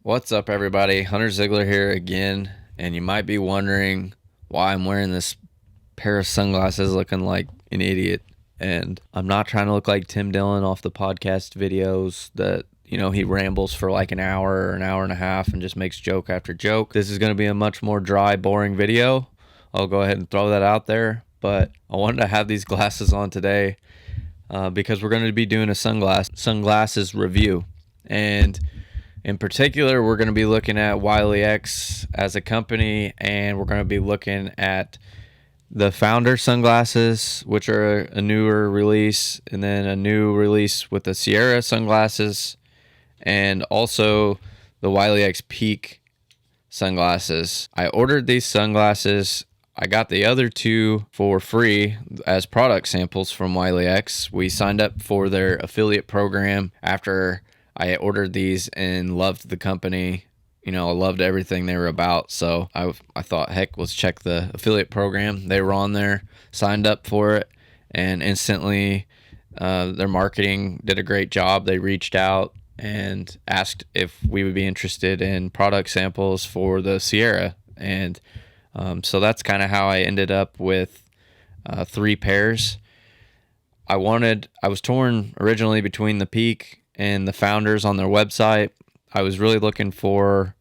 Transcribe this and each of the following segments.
What's up, everybody? Hunter Ziegler here again, and you might be wondering why I'm wearing this pair of sunglasses looking like an idiot. And I'm not trying to look like Tim Dillon off the podcast videos that, he rambles for like an hour or an hour and a half and just makes joke after joke. This is going to be a much more dry, boring video. I'll go ahead and throw that out there. But I wanted to have these glasses on today because we're going to be doing a sunglasses review. And in particular, we're going to be looking at Wiley X as a company, and we're going to be looking at the Founder sunglasses, which are a newer release, and then a new release with the Sierra sunglasses, and also the Wiley X Peak sunglasses. I ordered these sunglasses. I got the other two for free as product samples from Wiley X. We signed up for their affiliate program after I ordered these and loved the company. I loved everything they were about. So I thought, heck, let's check the affiliate program. They were on there, signed up for it, and instantly their marketing did a great job. They reached out and asked if we would be interested in product samples for the Sierra. And so that's kind of how I ended up with 3 pairs. I was torn originally between the Peak and the Founders on their website. I was really looking for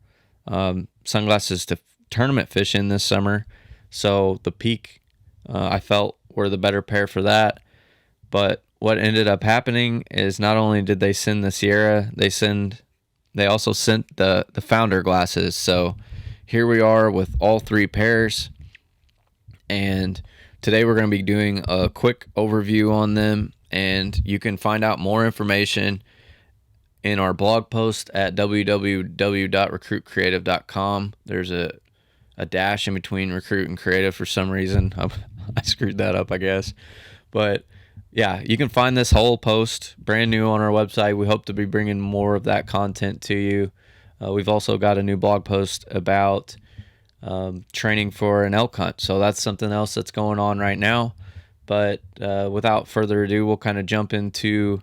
sunglasses to tournament fish in this summer. So the Peak, I felt, were the better pair for that. But what ended up happening is not only did they send the Sierra, they also sent the Founder glasses. So here we are with all 3 pairs. And today we're going to be doing a quick overview on them. And you can find out more information in our blog post at www.recruitcreative.com. There's a dash in between recruit and creative for some reason. I screwed that up, I guess. But yeah, you can find this whole post brand new on our website. We hope to be bringing more of that content to you. We've also got a new blog post about training for an elk hunt. So that's something else that's going on right now. But without further ado, we'll kind of jump into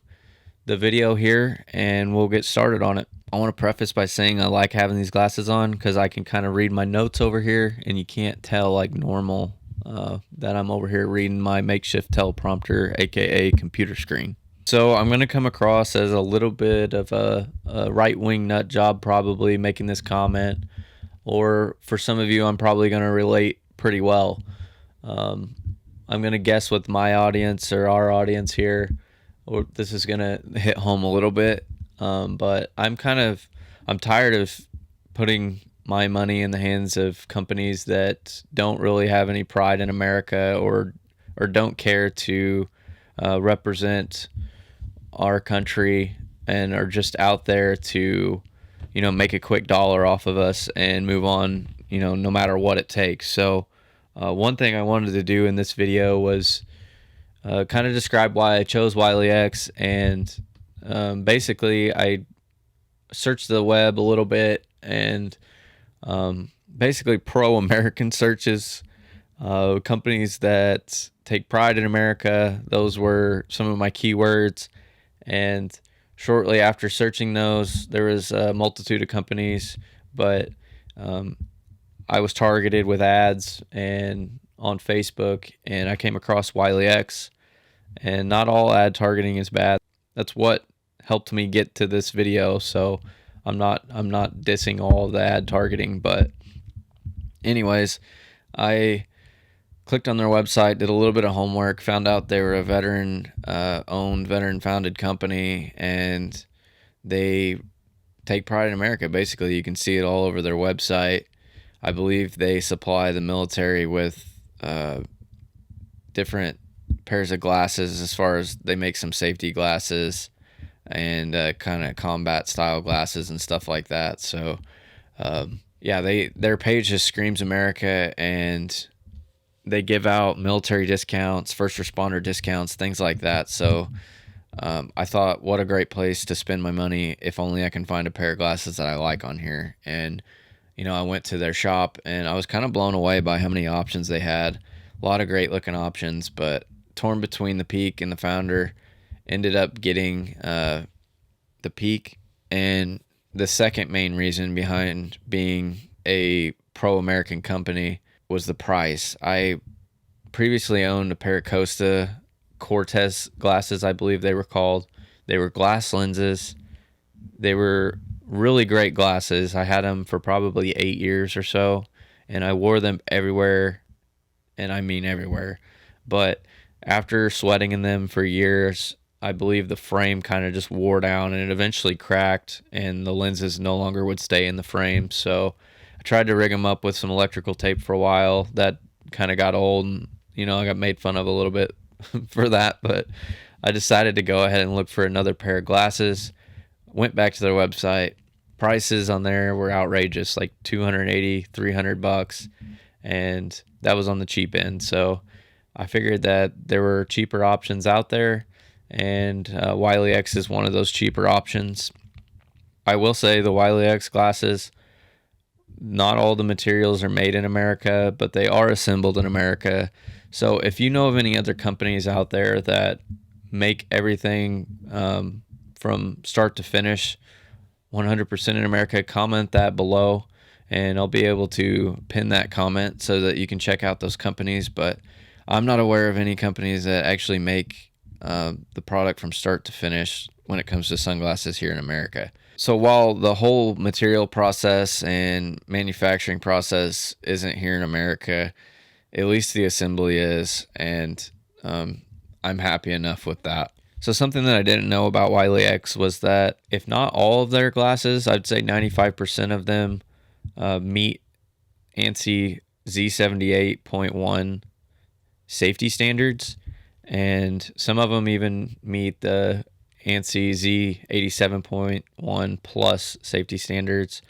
the video here and we'll get started on it. I want to preface by saying I like having these glasses on because I can kind of read my notes over here, and you can't tell like normal that I'm over here reading my makeshift teleprompter, aka computer screen. So I'm going to come across as a little bit of a right-wing nut job probably making this comment, or for some of you I'm probably going to relate pretty well. I'm going to guess with my audience or our audience here, or this is going to hit home a little bit, but I'm tired of putting my money in the hands of companies that don't really have any pride in America or don't care to represent our country and are just out there to, make a quick dollar off of us and move on, no matter what it takes. So one thing I wanted to do in this video was kind of describe why I chose Wiley X, and basically I searched the web a little bit and basically pro-American searches, companies that take pride in America. Those were some of my keywords, and shortly after searching those, there was a multitude of companies, but I was targeted with ads and on Facebook, and I came across Wiley X. And not all ad targeting is bad. That's what helped me get to this video. So I'm not dissing all the ad targeting, but anyways, I clicked on their website, did a little bit of homework, found out they were a veteran owned, veteran founded company, and they take pride in America. Basically, you can see it all over their website. I believe they supply the military with different pairs of glasses, as far as they make some safety glasses and kind of combat style glasses and stuff like that. So their page just screams America, and they give out military discounts, first responder discounts, things like that. So I thought, what a great place to spend my money if only I can find a pair of glasses that I like on here. And I went to their shop and I was kind of blown away by how many options they had. A lot of great looking options, but torn between the Peak and the Founder. Ended up getting the Peak, and the second main reason behind being a pro-American company was the price. I previously owned a pair of Costa Cortez glasses, I believe they were called. They were glass lenses. They were really great glasses. I had them for probably 8 years or so, and I wore them everywhere, and I mean everywhere. But after sweating in them for years, I believe the frame kind of just wore down and it eventually cracked, and the lenses no longer would stay in the frame. So I tried to rig them up with some electrical tape for a while. That kind of got old, and I got made fun of a little bit for that, but I decided to go ahead and look for another pair of glasses. Went back to their website. Prices on there were outrageous, like $280, $300, and that was on the cheap end. So I figured that there were cheaper options out there, and Wiley X is one of those cheaper options. I will say the Wiley X glasses, not all the materials are made in America, but they are assembled in America. So if you know of any other companies out there that make everything from start to finish 100% in America, comment that below, and I'll be able to pin that comment so that you can check out those companies. But I'm not aware of any companies that actually make the product from start to finish when it comes to sunglasses here in America. So while the whole material process and manufacturing process isn't here in America, at least the assembly is, and I'm happy enough with that. So something that I didn't know about Wiley X was that if not all of their glasses, I'd say 95% of them meet ANSI Z78.1 safety standards, and some of them even meet the ANSI Z87.1 plus safety standards.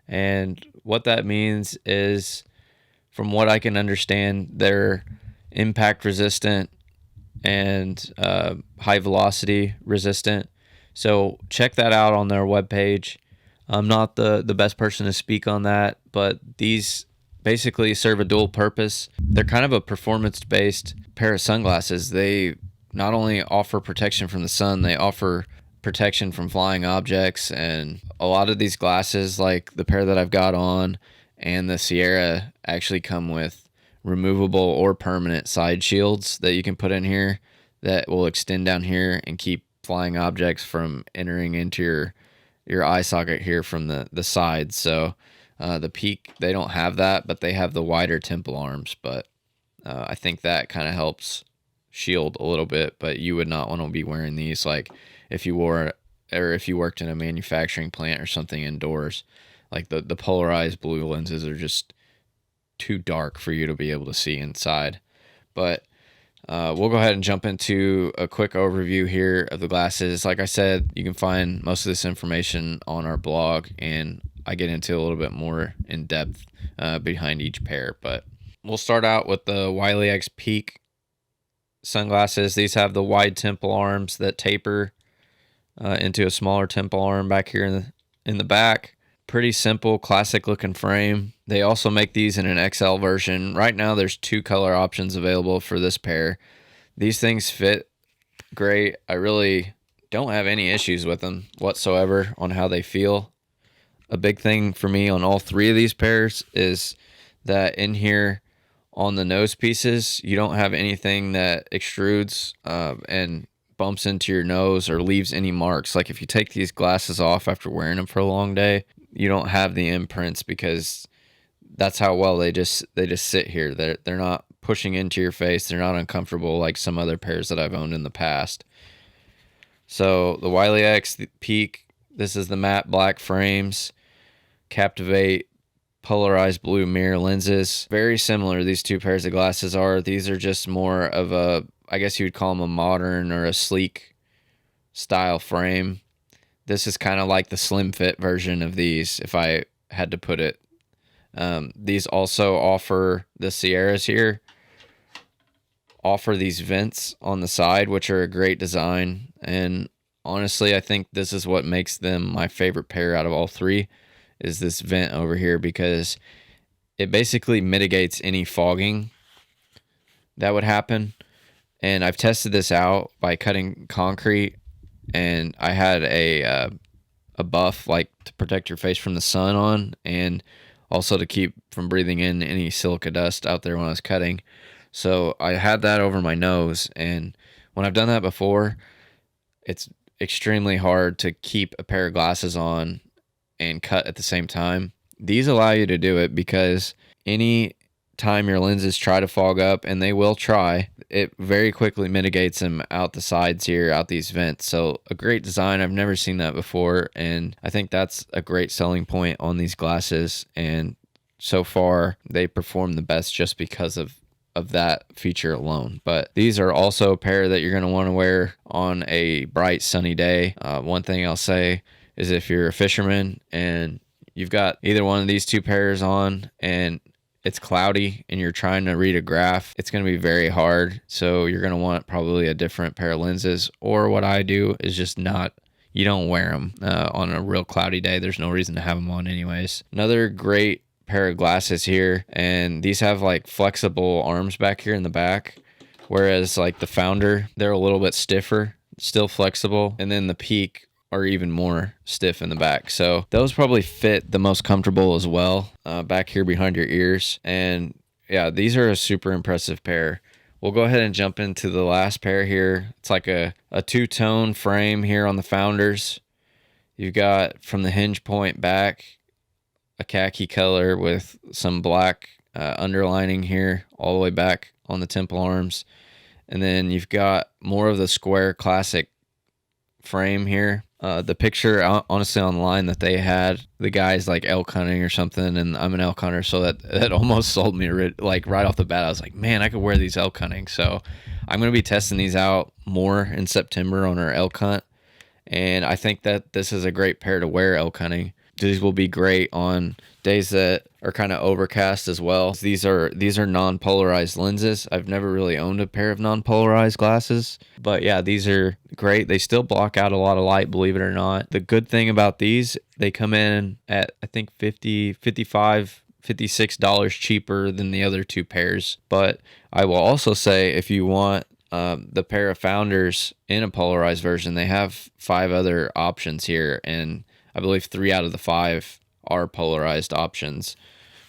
And what that means is, from what I can understand, they're impact resistant and high velocity resistant. So check that out on their webpage. I'm not the best person to speak on that, but these basically serve a dual purpose. They're kind of a performance-based pair of sunglasses. They not only offer protection from the sun, they offer protection from flying objects. And a lot of these glasses, like the pair that I've got on and the Sierra, actually come with removable or permanent side shields that you can put in here that will extend down here and keep flying objects from entering into your eye socket here from the side. So the Peak, they don't have that, but they have the wider temple arms. But I think that kind of helps shield a little bit. But you would not want to be wearing these like if you worked in a manufacturing plant or something indoors. Like the polarized blue lenses are just too dark for you to be able to see inside. But we'll go ahead and jump into a quick overview here of the glasses. Like I said, you can find most of this information on our blog, and I get into a little bit more in depth behind each pair. But we'll start out with the Wiley X Peak sunglasses. These have the wide temple arms that taper into a smaller temple arm back here in the back. Pretty simple, classic looking frame. They also make these in an XL version. Right now there's 2 color options available for this pair. These things fit great. I really don't have any issues with them whatsoever on how they feel. A big thing for me on all 3 of these pairs is that in here on the nose pieces, you don't have anything that extrudes and bumps into your nose or leaves any marks. Like if you take these glasses off after wearing them for a long day, you don't have the imprints because that's how well they just sit here. They're not pushing into your face. They're not uncomfortable like some other pairs that I've owned in the past. So the Wiley X, the Peak, this is the matte black frames, Captivate polarized blue mirror lenses. Very similar, these 2 pairs of glasses are. These are just more of a, I guess you would call them a modern or a sleek style frame. This is kind of like the slim fit version of these, if I had to put it. These also offer, the Sierras here, offer these vents on the side, which are a great design. And honestly, I think this is what makes them my favorite pair out of all 3, is this vent over here, because it basically mitigates any fogging that would happen. And I've tested this out by cutting concrete, and I had a a buff, like to protect your face from the sun on, and also to keep from breathing in any silica dust out there when I was cutting. So I had that over my nose, and when I've done that before, it's extremely hard to keep a pair of glasses on and cut at the same time. These allow you to do it because any time your lenses try to fog up, and they will try, it very quickly mitigates them out the sides here, out these vents. So a great design. I've never seen that before, and I think that's a great selling point on these glasses. And so far, they perform the best just because of that feature alone. But these are also a pair that you're going to want to wear on a bright sunny day. One thing I'll say is if you're a fisherman and you've got either one of these two pairs on and it's cloudy and you're trying to read a graph, it's going to be very hard. So you're going to want probably a different pair of lenses, or what I do is just you don't wear them on a real cloudy day. There's no reason to have them on anyways. Another great pair of glasses here, and these have like flexible arms back here in the back, whereas like the Founder, they're a little bit stiffer, still flexible, and then the Peak are even more stiff in the back. So those probably fit the most comfortable as well, back here behind your ears. And yeah, these are a super impressive pair. We'll go ahead and jump into the last pair here. It's like a two-tone frame here on the Founders. You've got from the hinge point back a khaki color with some black underlining here all the way back on the temple arms. And then you've got more of the square classic frame here. The picture honestly online that they had, the guy's like elk hunting or something, and I'm an elk hunter, so that almost sold me like right off the bat. I was like, man, I could wear these elk hunting. So I'm going to be testing these out more in September on our elk hunt, and I think that this is a great pair to wear elk hunting. These will be great on days that are kind of overcast as well. These are non-polarized lenses. I've never really owned a pair of non-polarized glasses, but yeah, these are great. They still block out a lot of light, believe it or not. The good thing about these, they come in at I think $50, $55, $56 cheaper than the other two pairs. But I will also say, if you want the pair of Founders in a polarized version, they have 5 other options here, and I believe 3 out of the 5 are polarized options.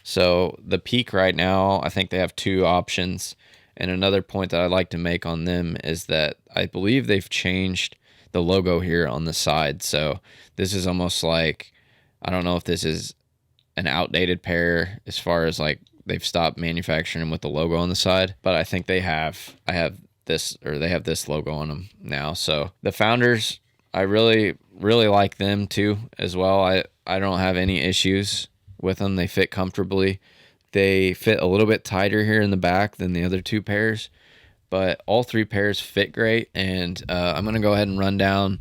So the Peak right now, I think they have 2 options. And another point that I'd like to make on them is that I believe they've changed the logo here on the side. So this is almost like, I don't know if this is an outdated pair as far as like they've stopped manufacturing them with the logo on the side, but I think they have this logo on them now. So the Founders, I really like them too as well. I don't have any issues with them. They fit comfortably. They fit a little bit tighter here in the back than the other 2 pairs, but all 3 pairs fit great. And I'm going to go ahead and run down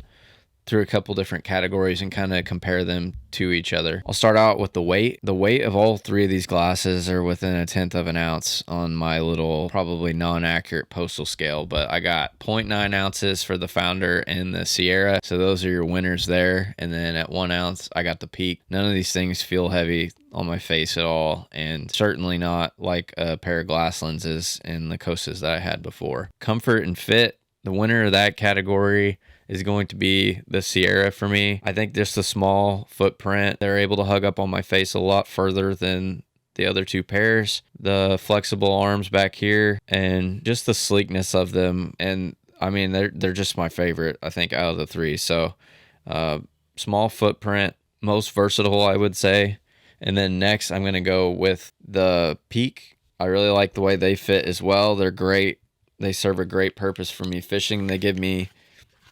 through a couple different categories and kind of compare them to each other. I'll start out with the weight. The weight of all 3 of these glasses are within 1/10 of an ounce on my little, probably non-accurate postal scale, but I got 0.9 ounces for the Founder and the Sierra. So those are your winners there. And then at 1 ounce, I got the Peak. None of these things feel heavy on my face at all, and certainly not like a pair of glass lenses in the Costas that I had before. Comfort and fit, the winner of that category is going to be the Sierra for me. I think just the small footprint, they're able to hug up on my face a lot further than the other 2 pairs. The flexible arms back here and just the sleekness of them. And I mean, they're just my favorite, I think, out of the 3. So small footprint, most versatile, I would say. And then next, I'm going to go with the Peak. I really like the way they fit as well. They're great. They serve a great purpose for me fishing. They give me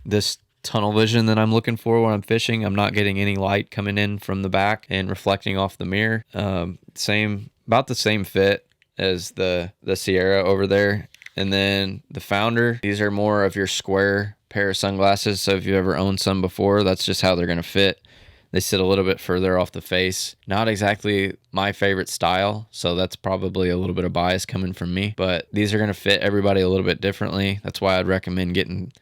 this tunnel vision that I'm looking for when I'm fishing. I'm not getting any light coming in from the back and reflecting off the mirror. About the same fit as the Sierra over there. And then the Founder, these are more of your square pair of sunglasses. So if you've ever owned some before, that's just how they're going to fit. They sit a little bit further off the face. Not exactly my favorite style, so that's probably a little bit of bias coming from me. But these are going to fit everybody a little bit differently. That's why I'd recommend getting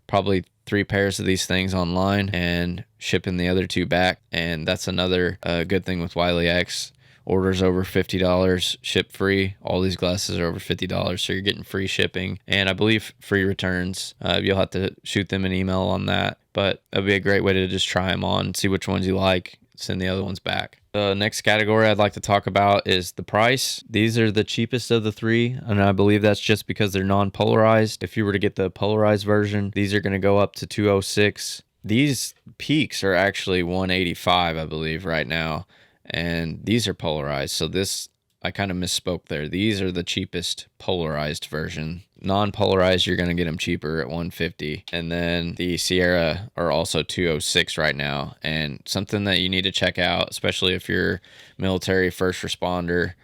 probably 3 pairs of these things online and shipping the other 2 back. And that's another good thing with Wiley X. orders over $50 ship free. All these glasses are over $50, so you're getting free shipping, and I believe free returns. You'll have to shoot them an email on that, but that'd be a great way to just try them on, see which ones you like, send the other ones back. The next category I'd like to talk about is the price. These are the cheapest of the three, and I believe that's just because they're non-polarized. If you were to get the polarized version, these are going to go up to $206. These peaks are actually $185, I believe, right now, and these are polarized. So this, I kind of misspoke there. These are the cheapest polarized version. Non-polarized, you're going to get them cheaper at $150. And then the Sierra are also $206 right now. And something that you need to check out, especially if you're military, first responder,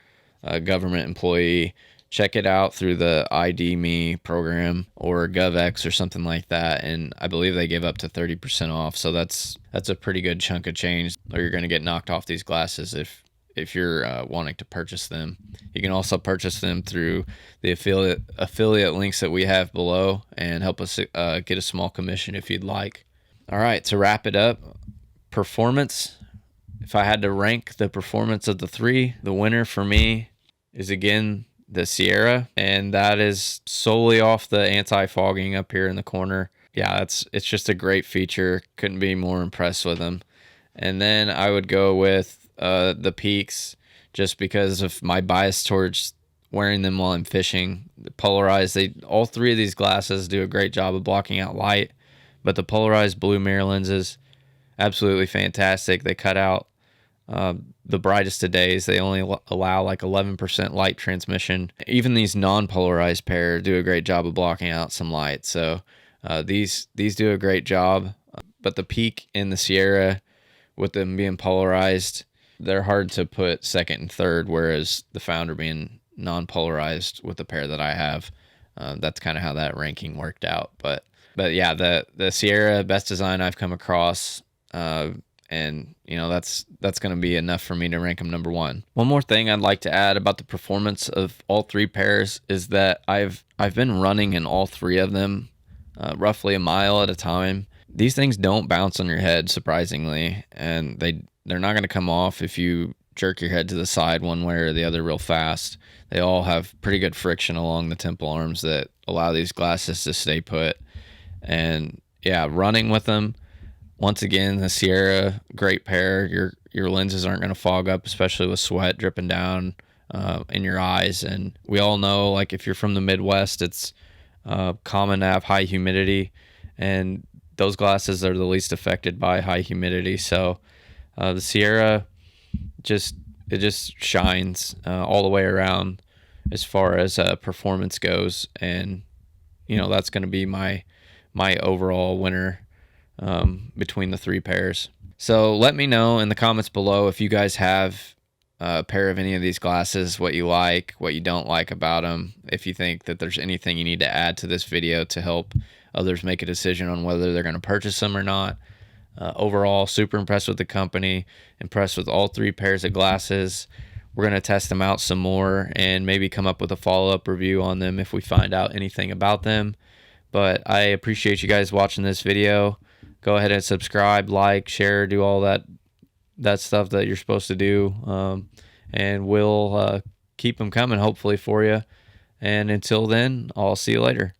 government employee, check it out through the ID Me program or GovX or something like that. And I believe they give up to 30% off. So that's a pretty good chunk of change, or you're going to get knocked off these glasses if you're wanting to purchase them. You can also purchase them through the affiliate links that we have below and help us get a small commission if you'd like. All right, to wrap it up, performance. If I had to rank the performance of the three, the winner for me is, again, the Sierra, and that is solely off the anti-fogging up here in the corner. Yeah, it's just a great feature. Couldn't be more impressed with them. And then I would go with the peaks, just because of my bias towards wearing them while I'm fishing. The polarized, all three of these glasses do a great job of blocking out light, but the polarized blue mirror lenses, absolutely fantastic. They cut out the brightest of days. They only allow like 11% light transmission. Even these non-polarized pair do a great job of blocking out some light. So these do a great job. But the peak in the Sierra, with them being polarized, they're hard to put second and third, whereas the Founder being non-polarized with the pair that I have, that's kind of how that ranking worked out. But yeah, the Sierra, best design I've come across, and that's going to be enough for me to rank them number one. One more thing I'd like to add about the performance of all three pairs is that I've been running in all three of them roughly a mile at a time. These things don't bounce on your head, surprisingly, and they're not going to come off if you jerk your head to the side one way or the other real fast. They all have pretty good friction along the temple arms that allow these glasses to stay put. And yeah, running with them, once again, the Sierra, great pair. Your lenses aren't going to fog up, especially with sweat dripping down in your eyes. And we all know, like, if you're from the Midwest, it's common to have high humidity, and those glasses are the least affected by high humidity. So the Sierra just shines all the way around as far as performance goes, and that's going to be my overall winner between the three pairs. So let me know in the comments below if you guys have a pair of any of these glasses, what you like, what you don't like about them, if you think that there's anything you need to add to this video to help others make a decision on whether they're going to purchase them or not. Overall, super impressed with the company, impressed with all three pairs of glasses. We're going to test them out some more and maybe come up with a follow-up review on them if we find out anything about them. But I appreciate you guys watching this video. Go ahead and subscribe, like, share, do all that stuff that you're supposed to do. And we'll keep them coming, hopefully, for you. And until then, I'll see you later.